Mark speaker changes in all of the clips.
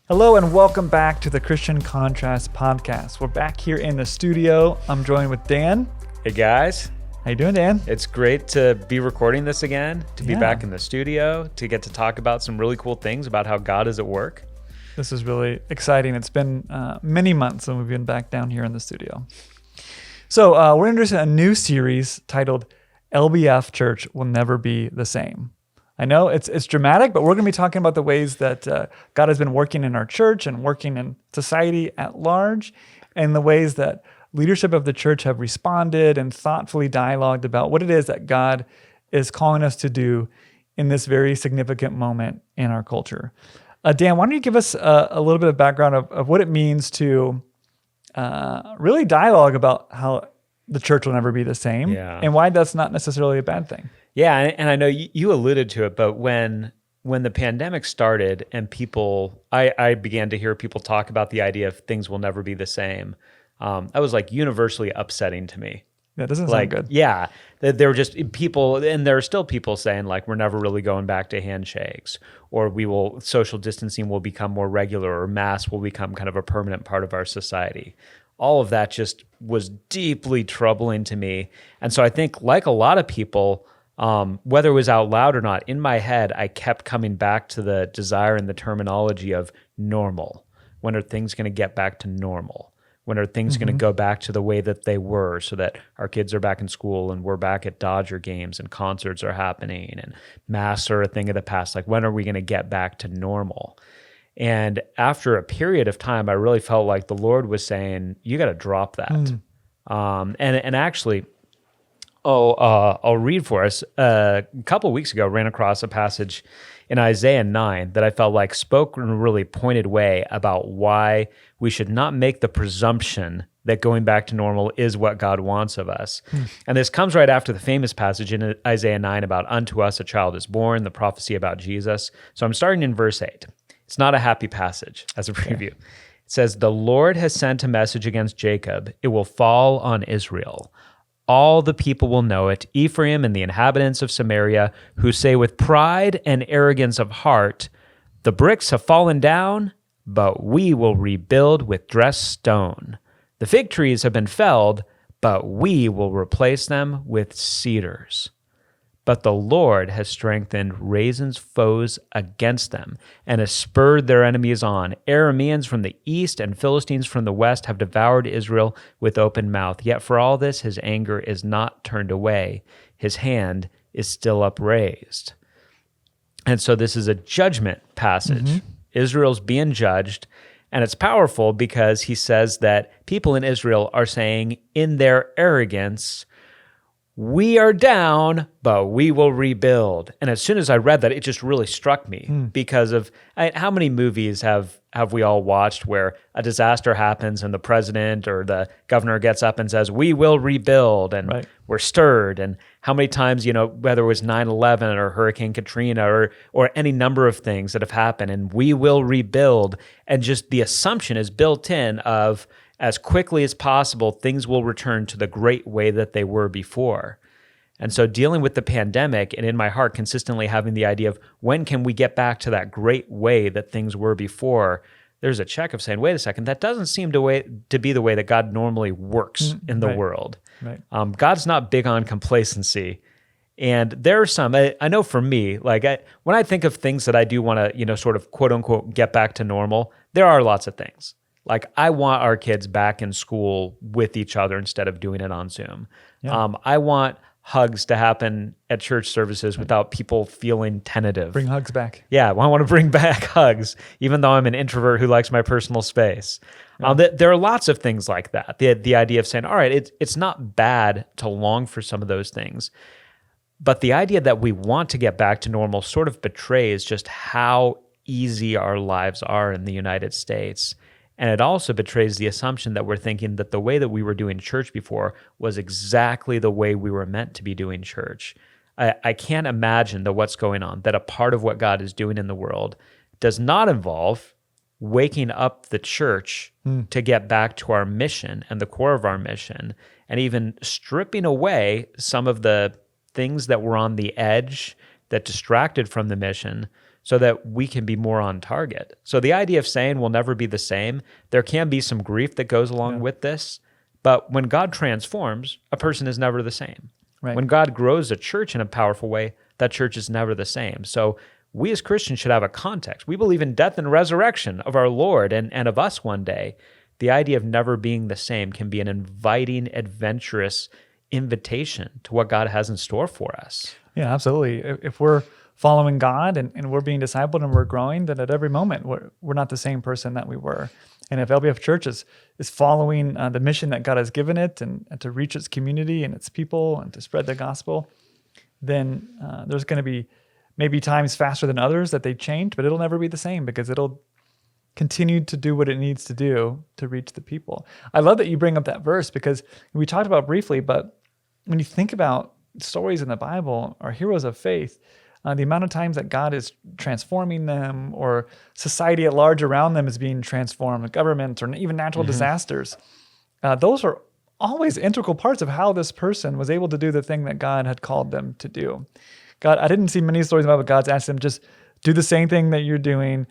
Speaker 1: Hello and welcome back to the Christian Contrast podcast. We're back here in the studio. I'm joined with Dan.
Speaker 2: Hey guys.
Speaker 1: How you doing, Dan?
Speaker 2: It's great to be recording this again, to be back in the studio, to get to talk about some really cool things about how God is at work.
Speaker 1: This is really exciting. It's been many months since we've been back down here in the studio. So we're introducing a new series titled LBF Church Will Never Be the Same. I know it's dramatic, but we're going to be talking about the ways that God has been working in our church and working in society at large, and the ways that leadership of the church have responded and thoughtfully dialogued about what it is that God is calling us to do in this very significant moment in our culture. Dan, why don't you give us a little bit of background of what it means to really dialogue about how the church will never be the same, and why that's not necessarily a bad thing.
Speaker 2: Yeah, and I know you alluded to it, but when the pandemic started and I began to hear people talk about the idea of things will never be the same, that was like universally upsetting to me.
Speaker 1: That doesn't sound good.
Speaker 2: Yeah, there were just people, and there are still people saying like, we're never really going back to handshakes, or social distancing will become more regular, or masks will become kind of a permanent part of our society. All of that just was deeply troubling to me. And so I think, like a lot of people, whether it was out loud or not, in my head, I kept coming back to the desire and the terminology of normal. When are things going to get back to normal? When are things going to go back to the way that they were, so that our kids are back in school and we're back at Dodger games and concerts are happening and masks are a thing of the past? Like, when are we going to get back to normal? And after a period of time, I really felt like the Lord was saying, you got to drop that. And actually, I'll read for us. A couple of weeks ago, I ran across a passage in Isaiah 9 that I felt like spoke in a really pointed way about why we should not make the presumption that going back to normal is what God wants of us. And this comes right after the famous passage in Isaiah 9 about unto us a child is born, the prophecy about Jesus. So I'm starting in verse 8. It's not a happy passage as a preview. It says, the Lord has sent a message against Jacob. It will fall on Israel. All the people will know it, Ephraim and the inhabitants of Samaria, who say with pride and arrogance of heart, the bricks have fallen down, but we will rebuild with dressed stone. The fig trees have been felled, but we will replace them with cedars. But the Lord has strengthened Razin's foes against them and has spurred their enemies on. Arameans from the east and Philistines from the west have devoured Israel with open mouth. Yet for all this, his anger is not turned away. His hand is still upraised. And so this is a judgment passage. Israel's being judged. And it's powerful because he says that people in Israel are saying in their arrogance, we are down, but we will rebuild. And as soon as I read that, it just really struck me because of how many movies have we all watched where a disaster happens and the president or the governor gets up and says, we will rebuild, and we're stirred. And how many times, whether it was 9/11 or Hurricane Katrina or any number of things that have happened, and we will rebuild. And just the assumption is built in of, as quickly as possible, things will return to the great way that they were before. And so dealing with the pandemic, and in my heart consistently having the idea of when can we get back to that great way that things were before, there's a check of saying, wait a second, that doesn't seem to be the way that God normally works in the world. God's not big on complacency. And there are some, I know for me, like when I think of things that I do want to, sort of quote unquote, get back to normal, there are lots of things. Like, I want our kids back in school with each other instead of doing it on Zoom. I want hugs to happen at church services without people feeling tentative.
Speaker 1: Bring hugs back.
Speaker 2: Yeah, I want to bring back hugs, even though I'm an introvert who likes my personal space. There are lots of things like that. The idea of saying, all right, it's not bad to long for some of those things. But the idea that we want to get back to normal sort of betrays just how easy our lives are in the United States. And it also betrays the assumption that we're thinking that the way that we were doing church before was exactly the way we were meant to be doing church. I can't imagine that what's going on, that a part of what God is doing in the world does not involve waking up the church to get back to our mission and the core of our mission, and even stripping away some of the things that were on the edge that distracted from the mission so that we can be more on target. So the idea of saying we'll never be the same, there can be some grief that goes along with this, but when God transforms, a person is never the same.
Speaker 1: Right.
Speaker 2: When God grows a church in a powerful way, that church is never the same. So we as Christians should have a context. We believe in death and resurrection of our Lord and of us one day. The idea of never being the same can be an inviting, adventurous invitation to what God has in store for us.
Speaker 1: Yeah, absolutely. If we're following God and we're being discipled and we're growing, then at every moment we're not the same person that we were. And if LBF Church is following the mission that God has given it and to reach its community and its people and to spread the gospel, then there's going to be maybe times faster than others that they change, but it'll never be the same because it'll continue to do what it needs to do to reach the people. I love that you bring up that verse because we talked about it briefly, but when you think about stories in the Bible or heroes of faith, the amount of times that God is transforming them or society at large around them is being transformed, government or even natural disasters, those are always integral parts of how this person was able to do the thing that God had called them to do. God, I didn't see many stories about God's asked them, just do the same thing that you're doing.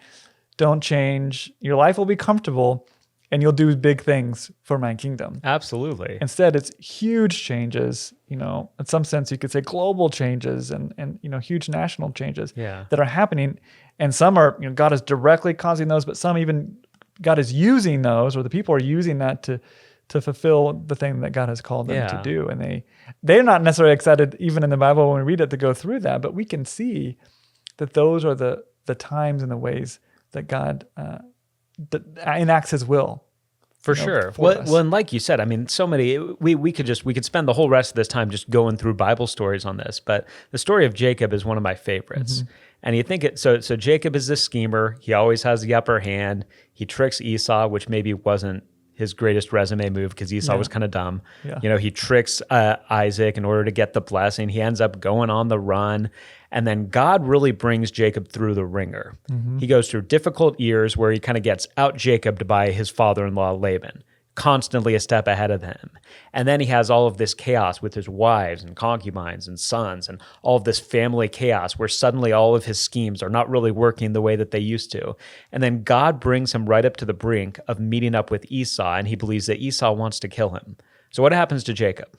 Speaker 1: Don't change. Your life will be comfortable and you'll do big things for my kingdom.
Speaker 2: Absolutely.
Speaker 1: Instead, it's huge changes, in some sense you could say global changes and huge national changes that are happening. And some are, God is directly causing those, but some even God is using those, or the people are using that to fulfill the thing that God has called them to do. And they're not necessarily excited, even in the Bible when we read it, to go through that, but we can see that those are the times and the ways that God enacts his will.
Speaker 2: For sure. Well, and like you said, I mean, so many, we could spend the whole rest of this time just going through Bible stories on this, but the story of Jacob is one of my favorites. And you think so Jacob is this schemer. He always has the upper hand. He tricks Esau, which maybe wasn't his greatest resume move because Esau was kind of dumb. Yeah. He tricks Isaac in order to get the blessing. He ends up going on the run. And then God really brings Jacob through the ringer. He goes through difficult years where he kind of gets out Jacobed by his father-in-law Laban, constantly a step ahead of him. And then he has all of this chaos with his wives and concubines and sons and all of this family chaos where suddenly all of his schemes are not really working the way that they used to. And then God brings him right up to the brink of meeting up with Esau, and he believes that Esau wants to kill him. So what happens to Jacob?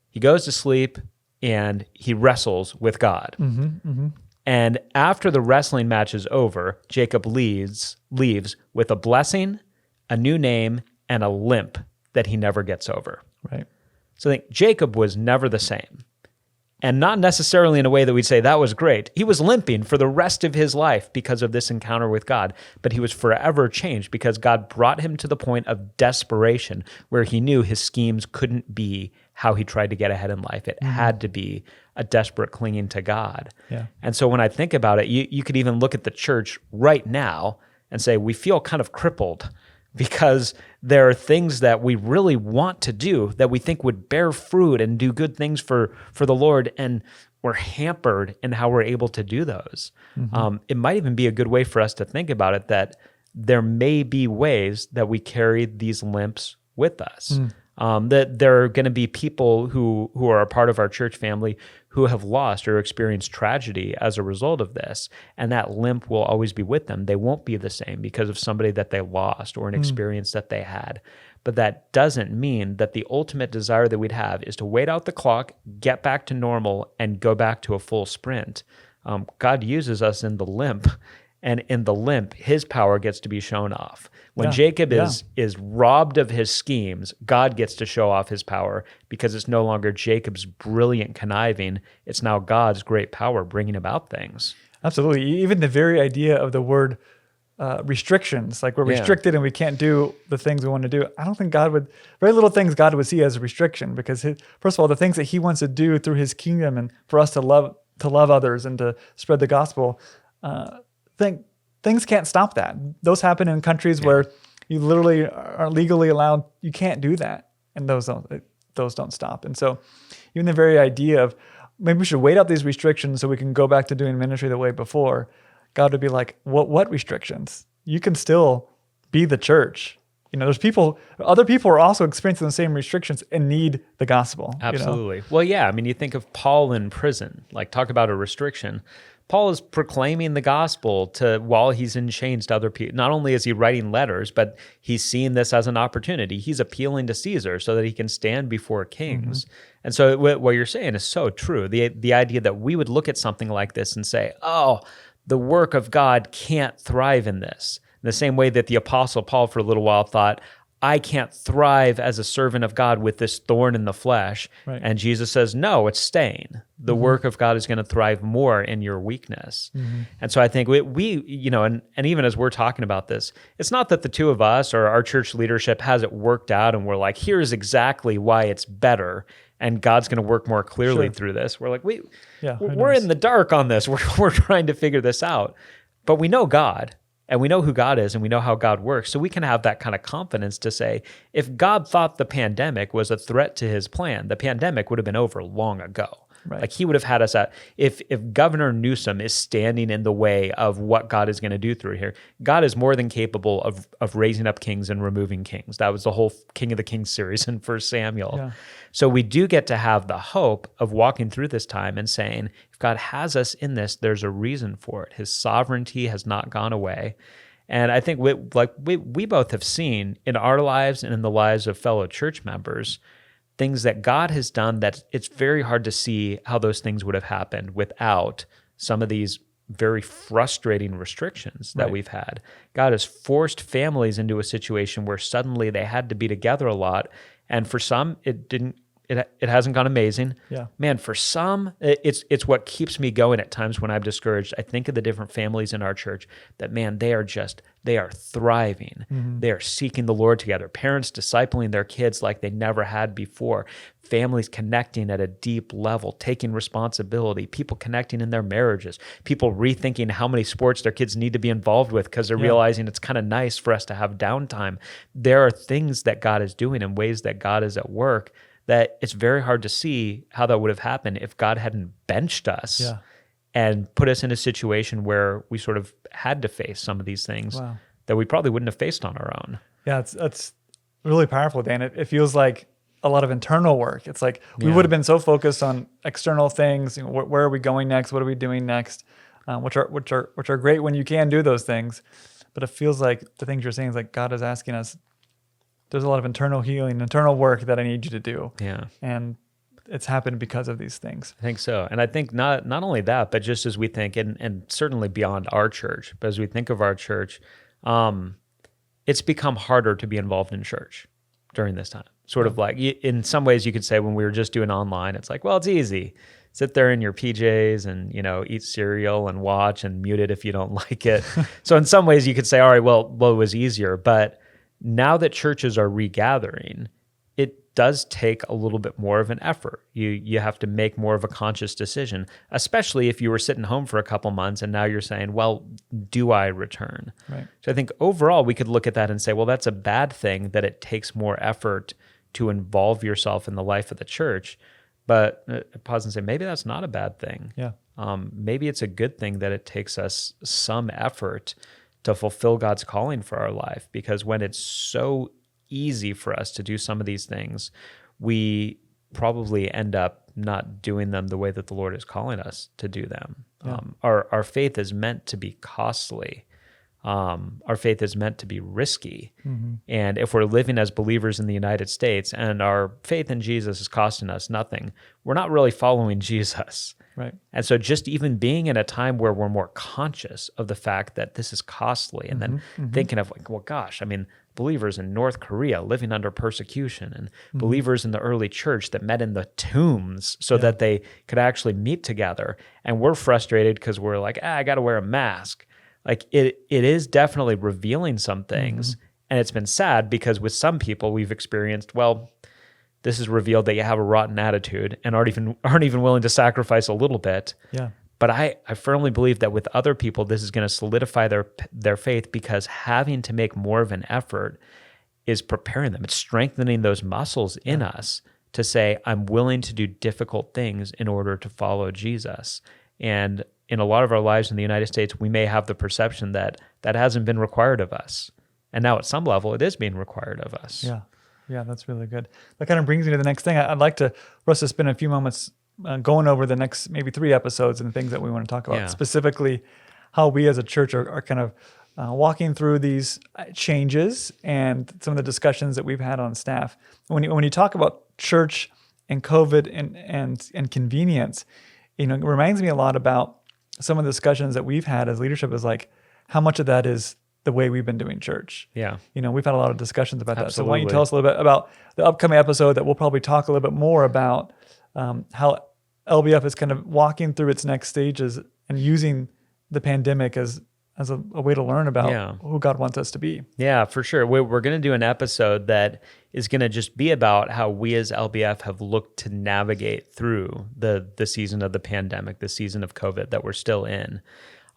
Speaker 2: He goes to sleep and he wrestles with God. And after the wrestling match is over, Jacob leaves with a blessing, a new name, and a limp that he never gets over.
Speaker 1: Right.
Speaker 2: So I think Jacob was never the same. And not necessarily in a way that we'd say that was great. He was limping for the rest of his life because of this encounter with God, but he was forever changed because God brought him to the point of desperation where he knew his schemes couldn't be how he tried to get ahead in life. It had to be a desperate clinging to God.
Speaker 1: Yeah.
Speaker 2: And so when I think about it, you could even look at the church right now and say, we feel kind of crippled because there are things that we really want to do that we think would bear fruit and do good things for the Lord, and we're hampered in how we're able to do those. It might even be a good way for us to think about it, that there may be ways that we carry these limps with us. That there are going to be people who are a part of our church family who have lost or experienced tragedy as a result of this, and that limp will always be with them. They won't be the same because of somebody that they lost or an experience that they had. But that doesn't mean that the ultimate desire that we'd have is to wait out the clock, get back to normal, and go back to a full sprint. God uses us in the limp, and in the limp, his power gets to be shown off. When Jacob is robbed of his schemes, God gets to show off his power because it's no longer Jacob's brilliant conniving. It's now God's great power bringing about things.
Speaker 1: Absolutely. Even the very idea of the word restrictions, like we're restricted and we can't do the things we want to do. I don't think very little things God would see as a restriction because first of all, the things that he wants to do through his kingdom and for us to love others and to spread the gospel, things can't stop that. Those happen in countries where you literally are legally allowed. You can't do that, and those don't stop. And so, even the very idea of maybe we should wait out these restrictions so we can go back to doing ministry the way before, God would be like, "What restrictions? You can still be the church." There's other people are also experiencing the same restrictions and need the gospel.
Speaker 2: Absolutely. Well, yeah. I mean, you think of Paul in prison. Like, talk about a restriction. Paul is proclaiming the gospel while he's in chains to other people. Not only is he writing letters, but he's seeing this as an opportunity. He's appealing to Caesar so that he can stand before kings. And so what you're saying is so true. The idea that we would look at something like this and say, oh, the work of God can't thrive in this. In the same way that the Apostle Paul for a little while thought, I can't thrive as a servant of God with this thorn in the flesh.
Speaker 1: Right.
Speaker 2: And Jesus says, no, it's staying. The work of God is going to thrive more in your weakness. And so I think we and even as we're talking about this, it's not that the two of us or our church leadership has it worked out and we're like, here's exactly why it's better and God's going to work more clearly through this. We're like, we're in the dark on this. We're trying to figure this out. But we know God. And we know who God is and we know how God works. So we can have that kind of confidence to say, if God thought the pandemic was a threat to his plan, the pandemic would have been over long ago.
Speaker 1: Right.
Speaker 2: Like he would have had us at, if Governor Newsom is standing in the way of what God is going to do through here, God is more than capable of raising up kings and removing kings. That was the whole King of the Kings series in 1 Samuel.
Speaker 1: Yeah.
Speaker 2: So we do get to have the hope of walking through this time and saying, if God has us in this, there's a reason for it. His sovereignty has not gone away. And I think we both have seen in our lives and in the lives of fellow church members, things that God has done that it's very hard to see how those things would have happened without some of these very frustrating restrictions that we've had. God has forced families into a situation where suddenly they had to be together a lot. And for some, it hasn't gone amazing.
Speaker 1: Yeah.
Speaker 2: Man, for some, it's what keeps me going at times when I'm discouraged. I think of the different families in our church that, man, they are thriving. They are seeking the Lord together. Parents discipling their kids like they never had before. Families connecting at a deep level, taking responsibility. People connecting in their marriages. People rethinking how many sports their kids need to be involved with because they're realizing it's kind of nice for us to have downtime. There are things that God is doing and ways that God is at work that it's very hard to see how that would have happened if God hadn't benched us and put us in a situation where we sort of had to face some of these things that we probably wouldn't have faced on our own.
Speaker 1: Yeah, it's really powerful, Dan. It feels like a lot of internal work. It's like we would have been so focused on external things. You know, where are we going next? What are we doing next? Which are great when you can do those things. But it feels like the things you're saying is like God is asking us, there's a lot of internal healing, internal work that I need you to do. Yeah. And it's happened because of these things.
Speaker 2: I think so. And I think not only that, but just as we think, and certainly beyond our church, but as we think of our church, it's become harder to be involved in church during this time. Sort of like, in some ways you could say when we were just doing online, it's like, well, it's easy. Sit there in your PJs and, eat cereal and watch and mute it if you don't like it. So in some ways you could say, all right, well, it was easier. But now that churches are regathering, it does take a little bit more of an effort. You have to make more of a conscious decision, especially if you were sitting home for a couple months and now you're saying, well, do I return? Right. So I think overall we could look at that and say, well, that's a bad thing that it takes more effort to involve yourself in the life of the church. But pause and say, maybe that's not a bad thing. Yeah. Maybe it's a good thing that it takes us some effort to fulfill God's calling for our life, because when it's so easy for us to do some of these things, we probably end up not doing them the way that the Lord is calling us to do them. Yeah. Our faith is meant to be costly. Our faith is meant to be risky. Mm-hmm. And if we're living as believers in the United States and our faith in Jesus is costing us nothing, we're not really following Jesus. Right. And so just even being in a time where we're more conscious of the fact that this is costly, and then thinking of like, well, gosh, I mean, believers in North Korea living under persecution, and believers in the early church that met in the tombs so that they could actually meet together. And we're frustrated because we're like, I got to wear a mask. Like it is definitely revealing some things. And it's been sad because with some people we've experienced, well, this has revealed that you have a rotten attitude and aren't even willing to sacrifice a little bit. Yeah. But I firmly believe that with other people, this is going to solidify their faith, because having to make more of an effort is preparing them. It's strengthening those muscles in us to say, I'm willing to do difficult things in order to follow Jesus. And in a lot of our lives in the United States, we may have the perception that that hasn't been required of us. And now at some level, it is being required of us.
Speaker 1: Yeah. Yeah, that's really good. That kind of brings me to the next thing. I'd like for us to spend a few moments going over the next maybe 3 episodes and things that we want to talk about,
Speaker 2: Yeah.
Speaker 1: specifically how we as a church are kind of walking through these changes and some of the discussions that we've had on staff. When you talk about church and COVID and convenience, it reminds me a lot about some of the discussions that we've had as leadership, is like how much of that is the way we've been doing church.
Speaker 2: Yeah.
Speaker 1: We've had a lot of discussions about that. So why don't you
Speaker 2: Absolutely.
Speaker 1: tell us a little bit about the upcoming episode that we'll probably talk a little bit more about how LBF is kind of walking through its next stages and using the pandemic as a way to learn about who God wants us to be.
Speaker 2: Yeah, for sure. We're going to do an episode that is going to just be about how we as LBF have looked to navigate through the season of the pandemic, the season of COVID that we're still in.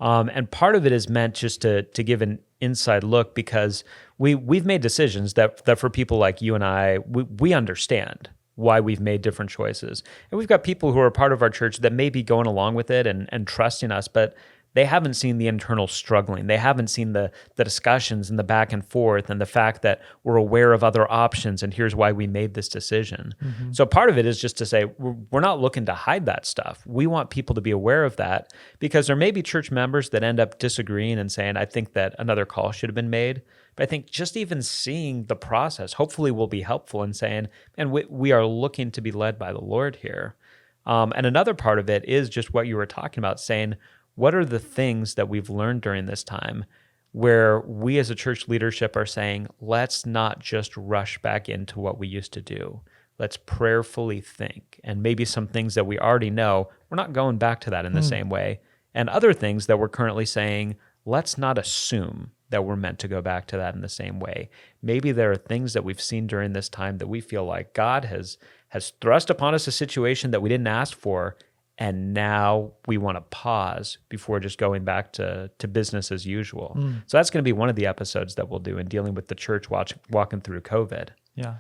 Speaker 2: And part of it is meant just to give an inside look, because we've made decisions that for people like you and I, we understand why we've made different choices. And we've got people who are part of our church that may be going along with it and trusting us, but they haven't seen the internal struggling. They haven't seen the discussions and the back and forth and the fact that we're aware of other options and here's why we made this decision. Mm-hmm. So part of it is just to say, we're not looking to hide that stuff. We want people to be aware of that, because there may be church members that end up disagreeing and saying, I think that another call should have been made. But I think just even seeing the process hopefully will be helpful in saying, and we are looking to be led by the Lord here. And another part of it is just what you were talking about, saying, what are the things that we've learned during this time where we as a church leadership are saying, let's not just rush back into what we used to do. Let's prayerfully think. And maybe some things that we already know, we're not going back to that in the same way. And other things that we're currently saying, let's not assume that we're meant to go back to that in the same way. Maybe there are things that we've seen during this time that we feel like God has thrust upon us a situation that we didn't ask for, and now we want to pause before just going back to business as usual. So that's going to be one of the episodes that we'll do in dealing with the church walking through COVID.
Speaker 1: Yeah.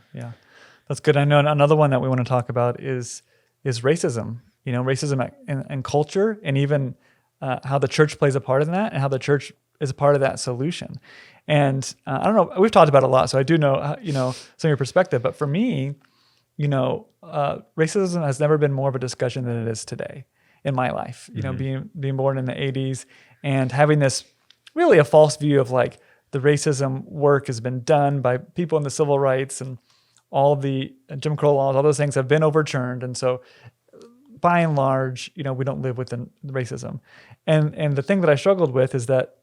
Speaker 1: That's good. I know another one that we want to talk about is racism. Racism in culture, and even how the church plays a part in that, and how the church is a part of that solution. And I don't know, we've talked about it a lot, so I do know, some of your perspective. But for me, racism has never been more of a discussion than it is today in my life. Being born in the 80s and having this really a false view of like the racism work has been done by people in the civil rights, and all the Jim Crow laws, all those things have been overturned. And so by and large, we don't live within racism. And the thing that I struggled with is that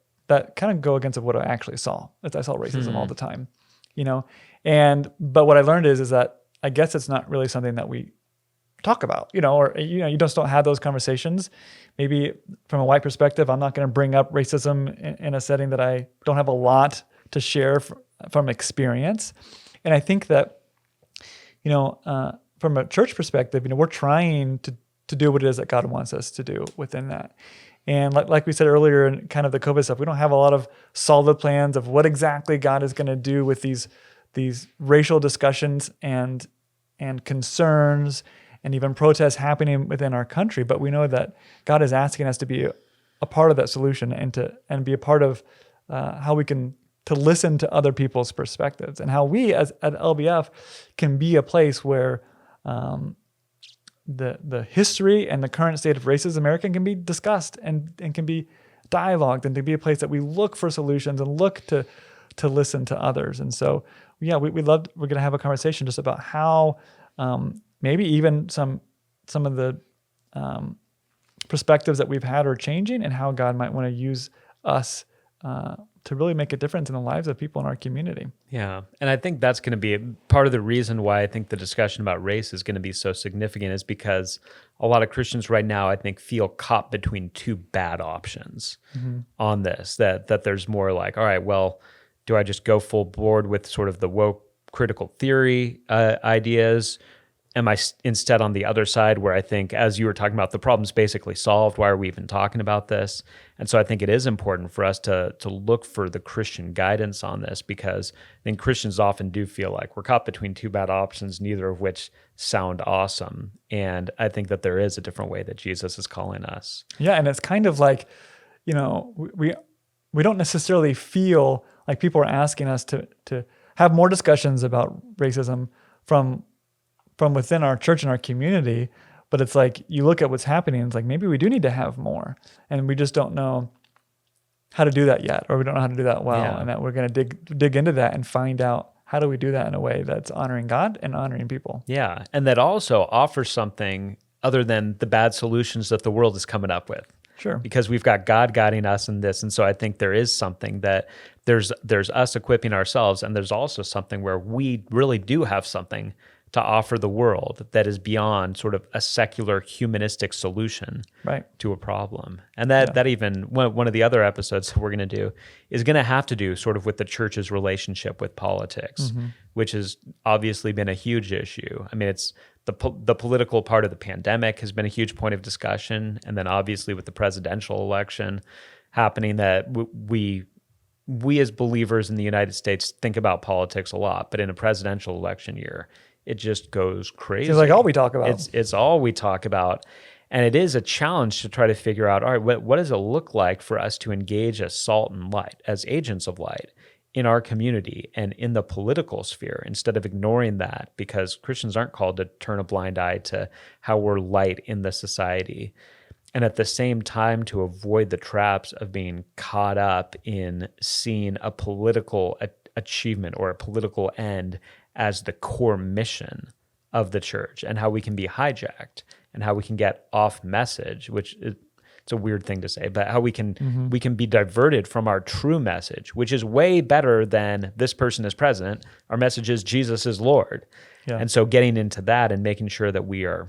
Speaker 1: kind of go against what I actually saw. I saw racism all the time, but what I learned is that I guess it's not really something that we talk about, or you just don't have those conversations. Maybe from a white perspective, I'm not going to bring up racism in a setting that I don't have a lot to share from experience. And I think that, from a church perspective, we're trying to do what it is that God wants us to do within that. And like we said earlier in kind of the COVID stuff, we don't have a lot of solid plans of what exactly God is going to do with these racial discussions and concerns and even protests happening within our country. But we know that God is asking us to be a part of that solution and be a part of how we can to listen to other people's perspectives, and how we at LBF can be a place where the history and the current state of racism in America can be discussed and can be dialogued, and to be a place that we look for solutions and look to listen to others. And so, we're going to have a conversation just about how maybe even some of the perspectives that we've had are changing, and how God might want to use us to really make a difference in the lives of people in our community.
Speaker 2: Yeah. And I think that's going to be part of the reason why I think the discussion about race is going to be so significant, is because a lot of Christians right now, I think, feel caught between two bad options on this, that there's more like, all right, well, do I just go full board with sort of the woke critical theory ideas? Am I instead on the other side where I think, as you were talking about, the problem's basically solved? Why are we even talking about this? And so I think it is important for us to look for the Christian guidance on this, because I think Christians often do feel like we're caught between two bad options, neither of which sound awesome. And I think that there is a different way that Jesus is calling us.
Speaker 1: Yeah, and it's kind of like, we don't necessarily feel like people are asking us to have more discussions about racism from within our church and our community, But it's like, you look at what's happening, and it's like, maybe we do need to have more. And we just don't know how to do that yet, or we don't know how to do that well.
Speaker 2: Yeah.
Speaker 1: And that we're going to dig into that and find out, how do we do that in a way that's honoring God and honoring people?
Speaker 2: Yeah. And that also offers something other than the bad solutions that the world is coming up with.
Speaker 1: Sure.
Speaker 2: Because we've got God guiding us in this. And so I think there is something that there's us equipping ourselves, and there's also something where we really do have something to offer the world that is beyond sort of a secular humanistic solution
Speaker 1: Right.
Speaker 2: to a problem. And that even one of the other episodes that we're going to do is going to have to do sort of with the church's relationship with politics, which has obviously been a huge issue. I mean, it's the political part of the pandemic has been a huge point of discussion. And then obviously with the presidential election happening, that we as believers in the United States think about politics a lot, but in a presidential election year, it just goes crazy.
Speaker 1: It's like all we talk about.
Speaker 2: It's all we talk about. And it is a challenge to try to figure out, all right, what does it look like for us to engage as salt and light, as agents of light in our community and in the political sphere, instead of ignoring that, because Christians aren't called to turn a blind eye to how we're light in the society. And at the same time, to avoid the traps of being caught up in seeing a political achievement or a political end as the core mission of the church, and how we can be hijacked and how we can get off message, which it's a weird thing to say, but how we can be diverted from our true message, which is way better than this person is president. Our message is Jesus is Lord.
Speaker 1: Yeah.
Speaker 2: And so getting into that and making sure that we are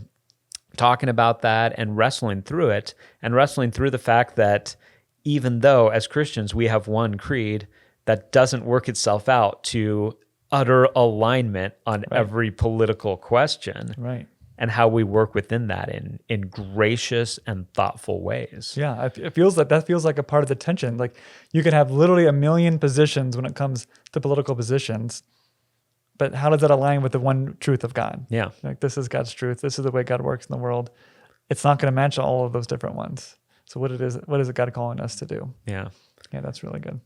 Speaker 2: talking about that and wrestling through it, and wrestling through the fact that even though as Christians we have one creed, that doesn't work itself out to utter alignment on every political question.
Speaker 1: Right.
Speaker 2: And how we work within that in gracious and thoughtful ways.
Speaker 1: Yeah, it feels like that feels like a part of the tension. Like, you can have literally a million positions when it comes to political positions, but how does that align with the one truth of God?
Speaker 2: Yeah.
Speaker 1: Like, this is God's truth. This is the way God works in the world. It's not going to match all of those different ones. So what is God calling us to do?
Speaker 2: Yeah.
Speaker 1: Yeah, that's really good.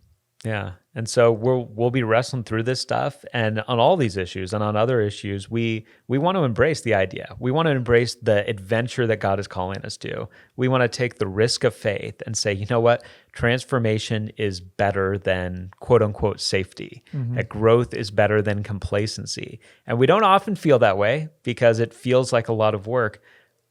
Speaker 2: Yeah. And so we'll be wrestling through this stuff, and on all these issues and on other issues, we want to embrace the idea. We want to embrace the adventure that God is calling us to. We want to take the risk of faith and say, you know what? Transformation is better than quote unquote safety. That growth is better than complacency. And we don't often feel that way because it feels like a lot of work.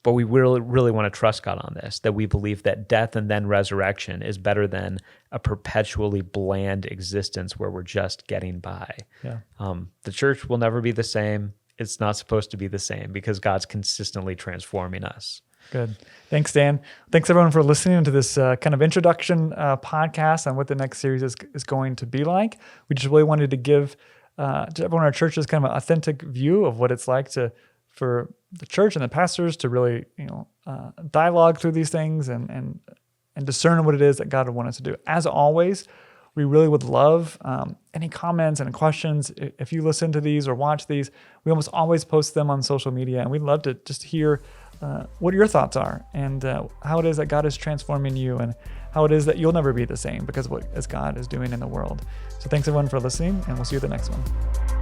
Speaker 2: But we really want to trust God on this, that we believe that death and then resurrection is better than a perpetually bland existence where we're just getting by.
Speaker 1: Yeah.
Speaker 2: The church will never be the same. It's not supposed to be the same because God's consistently transforming us.
Speaker 1: Good. Thanks, Dan. Thanks, everyone, for listening to this kind of introduction podcast on what the next series is going to be like. We just really wanted to give to everyone in our churches kind of an authentic view of what it's like for the church and the pastors to really, dialogue through these things and discern what it is that God would want us to do. As always, we really would love any comments and questions. If you listen to these or watch these, we almost always post them on social media, and we'd love to just hear what your thoughts are and how it is that God is transforming you, and how it is that you'll never be the same because of what as God is doing in the world. So thanks, everyone, for listening, and we'll see you at the next one.